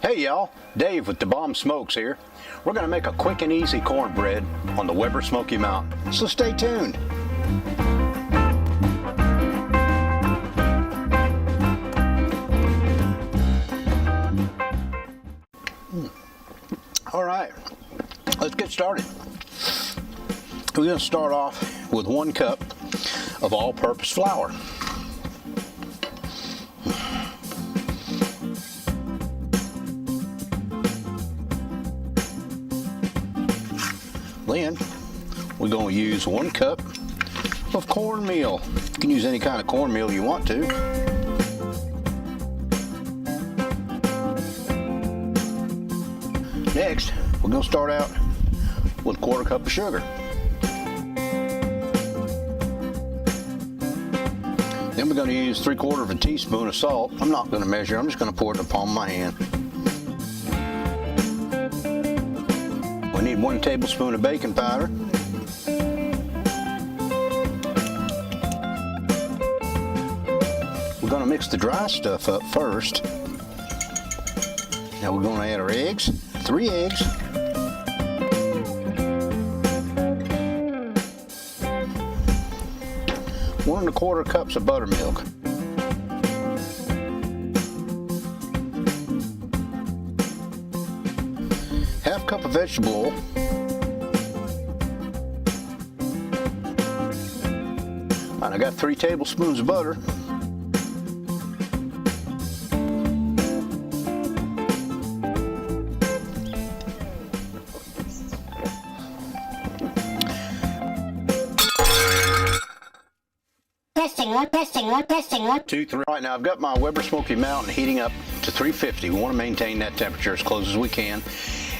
Hey y'all, Dave with DeBomb Smokes here. We're going to make a quick and easy cornbread on the Weber Smoky Mountain, so stay tuned. All right, let's get started. We're going to start off with 1 cup of all-purpose flour. Then we're going to use 1 cup of cornmeal. You can use any kind of cornmeal you want to. Next, we're going to start out with 1/4 cup of sugar. Then we're going to use 3/4 teaspoon of salt. I'm not going to measure, I'm just going to pour it in the palm of my hand. We need 1 tablespoon of baking powder. We're going to mix the dry stuff up first. Now we're going to add our eggs, 3 eggs. One 1/4 cups of buttermilk. Half cup of vegetable oil. And I got 3 tablespoons of butter. Testing one. 2, 3. Right now I've got my Weber Smoky Mountain heating up to 350. We want to maintain that temperature as close as we can.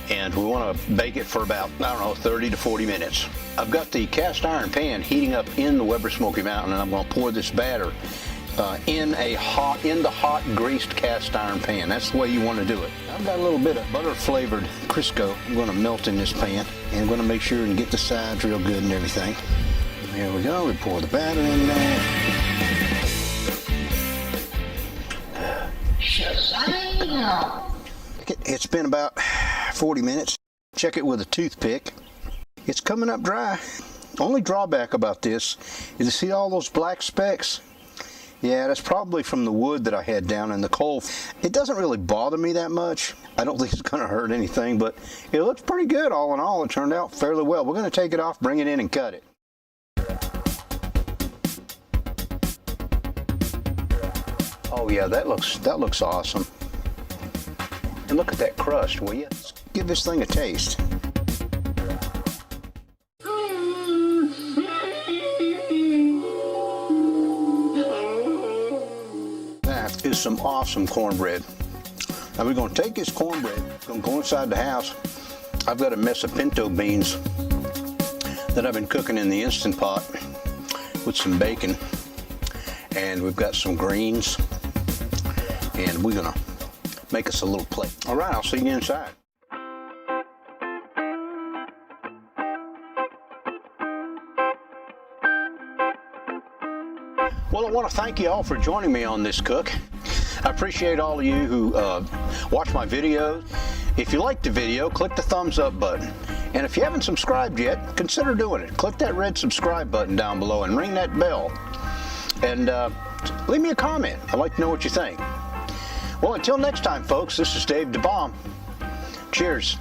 And we want to bake it for about, 30 to 40 minutes. I've got the cast iron pan heating up in the Weber Smoky Mountain, and I'm going to pour this batter in the hot greased cast iron pan. That's the way you want to do it. I've got a little bit of butter flavored Crisco I'm going to melt in this pan, and I'm going to make sure and get the sides real good and everything. Here we go. We pour the batter in there. It's been about 40 minutes. Check it with a toothpick. It's coming up dry. Only drawback about this is, you see all those black specks? Yeah, that's probably from the wood that I had down in the coal. It doesn't really bother me that much. I don't think it's going to hurt anything, but it looks pretty good all in all. It turned out fairly well. We're going to take it off, bring it in, and cut it. Oh yeah, that looks awesome. And look at that crust, will you? Let's give this thing a taste. That is some awesome cornbread. Now we're going to take this cornbread, going to go inside the house. I've got a mess of pinto beans that I've been cooking in the Instant Pot with some bacon. And we've got some greens. And we're going to make us a little plate. All right, I'll see you inside. Well, I want to thank you all for joining me on this cook. I appreciate all of you who watch my videos. If you liked the video, click the thumbs up button. And if you haven't subscribed yet, consider doing it. Click that red subscribe button down below and ring that bell. And leave me a comment. I'd like to know what you think. Well, until next time, folks, this is Dave DeBomb. Cheers.